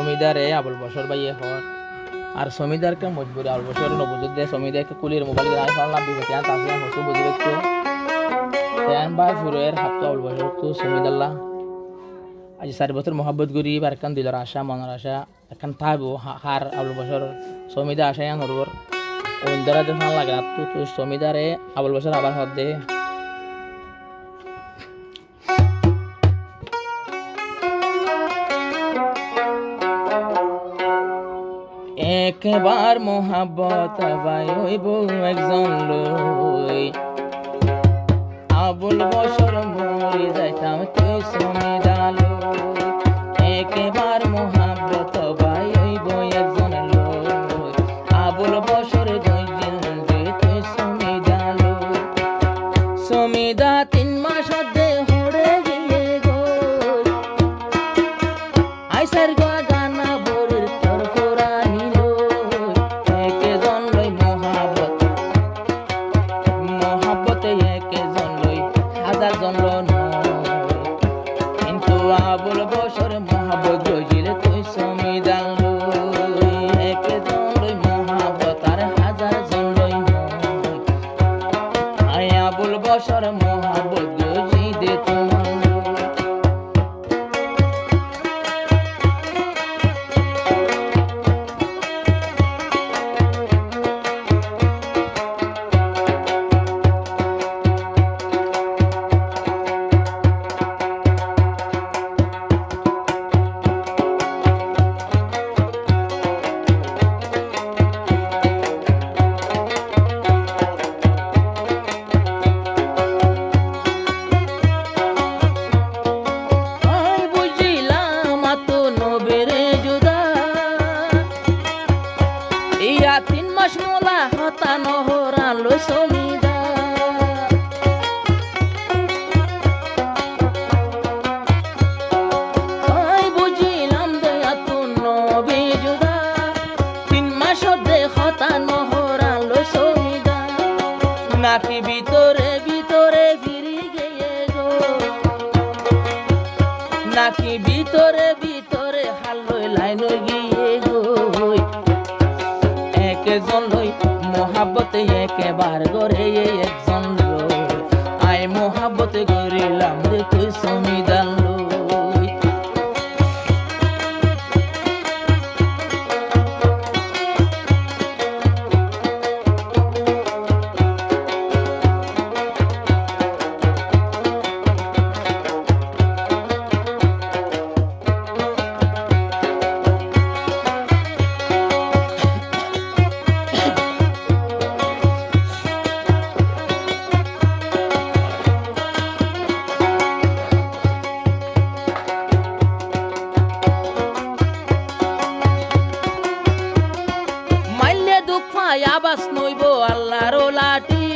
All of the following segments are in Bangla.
সমিদারে আবুল বসর ভাইয়ে হর আর সমিদারকে মজবুরি আবুল বসর নবুজুদ দে সমিদারকে কুলির মোবাইল আই ফাল্লা বিপতি আন তাসিয়া হতো বুঝি দেখতো তেন ভাই ফুরের হাত আবুল বসর তো সমিদাল্লাহ আজ 4 বছর মোহাব্বত করি আর কান দিলর আশা মনের আশা এখন থাকবো হার আবুল বসর সমিদা আশায় নরবর ওইন্দরা যখন লাগে তো তো সমিদারে আবুল বসর আবার হদ দে একবার মোহাব্বত ভাই হইব একজন লই আবুল বসর মরি যাইতাম তুই সমিদালো একবার মোহাব্বত ভাই হইব একজন লই আবুল বসর গইজিল যে তুই সমিদালো সমিদা 3 মাস দে হড়ে গিয়ে গো আইসার গো গানা বরের তোর পুরানি কিন্তু আবুল বসর মহাব্বত গজিল তুই সমিদান লই একজন লই মহাব্বত আর হাজার জন লই আয় আবুল বসর মহাব্বত গজি দে তোমার ইয়া 3 মাস মোলা হতা নহরা লই সমিদা আই বুঝিলাম দেয়া তু নবী জুদা 3 মাস দে হতা নহরা লই সমিদা নাকি ভিতরে ভিতরে ফিরি গিয়ে গো নাকি ভিতরে ভিতরে হালই লাইন গিয়ে গো একজন লই মোহাব্বতে একেবার গরে একজন লই আই মোহাব্বতে গরিলাম রে তুই সমিদান লই আবাস নইব আল্লাহর লাঠি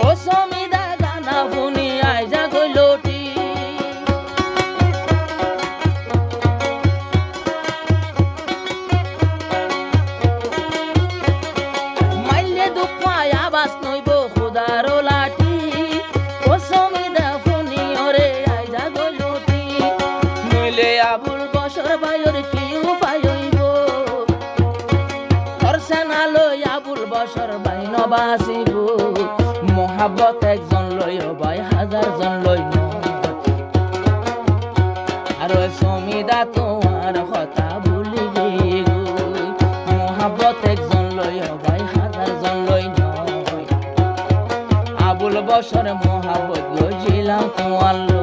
ও সমিদা গানা শুনি আইজা গইলটি মাইলে দুঃখ আবাস নইব খুদার লাঠি ও সমিদা শুনি ওরে আইজা গইলটি নইলে আবুল বসর ভাইয়ের কি উপায় হইব সেনালো আবুল বসর ভাই নবাসিব মোহাব্বত একজন লই ভাই হাজার জন লই আর সমিদা তোমার কথা ভুলি গিয়ে মোহাব্বত একজন লই ভাই হাজার জন লই আবুল বসর মোহাব্বত গজিলাম তোমার লই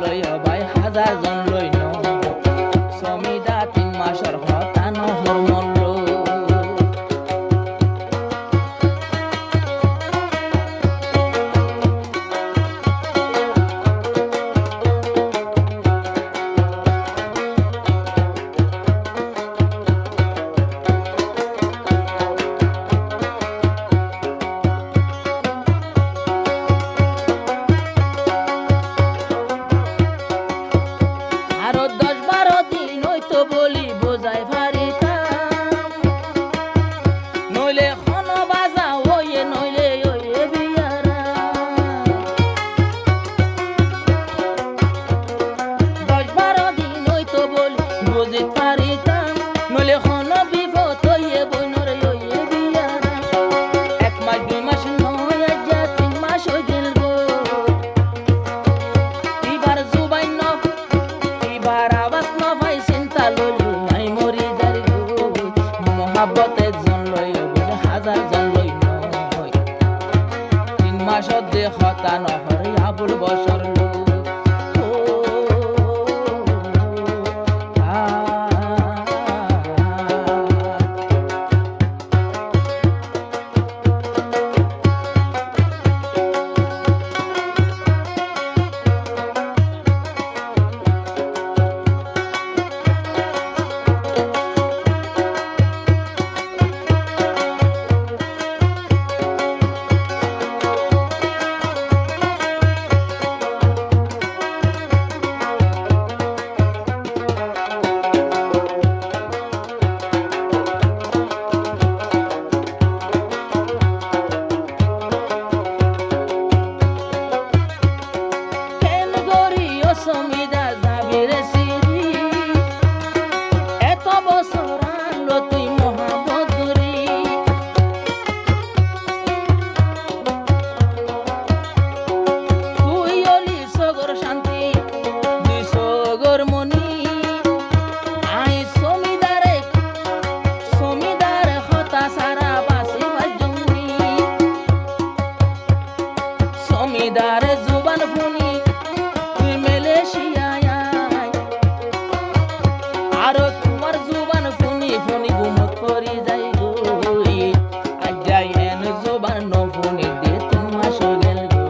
লই ভাই হাজার জন লই ন সমিদা 3 মাসের হতা নহর মল্ল আরো 10-12 দিন হইতো বলি বোঝাই পারিতাম নইলে খন বাজা ওয়ে নইলে ওয়ে বিয়ারা 10-12 দিন হইতো বলি বুঝি পারিতাম নইলে খন বিপদ হইয়ে বইনরে ওয়ে বিয়ারা 1 মাস 2 মাস নয় আজ 3 মাস হই গেল গো এবার জুবাই ন এবার আওয়াজ ন ভাই চিন্তা লইলু নাই মরি যারি গো মোহাব্বত একজন লই বলে হাজার জন লই নয় 3 মাসত দে হতা নহরে আবুল বছর লো কেন গরি ও সমিদা যাবি রে সিরি এত বছর আনলো তুই মোহাব্বত করি তুই অলি সগর শান্তি দুই সগর মনি আই সমিদারে হতা সারা বাসি ভাজনি সমিদারে জুবান ফুনি তুই মালয়েশিয়ায় আয় আরো তোমার জুবান ফুনি ফুনি গুমত করি যাই গো আজ যাই এন জুবান ন ফুনি দে 3 মাস গেল গো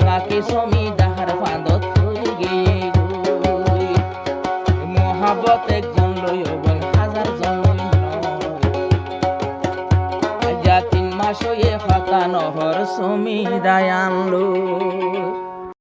নাকি সমিদার ফাঁদত হই গিয়ে গো মোহাব্বত একজন লই বল হাজার জন লই নয় আজ 3 মাস হয়ে হতা নহর সমিদায় আনলো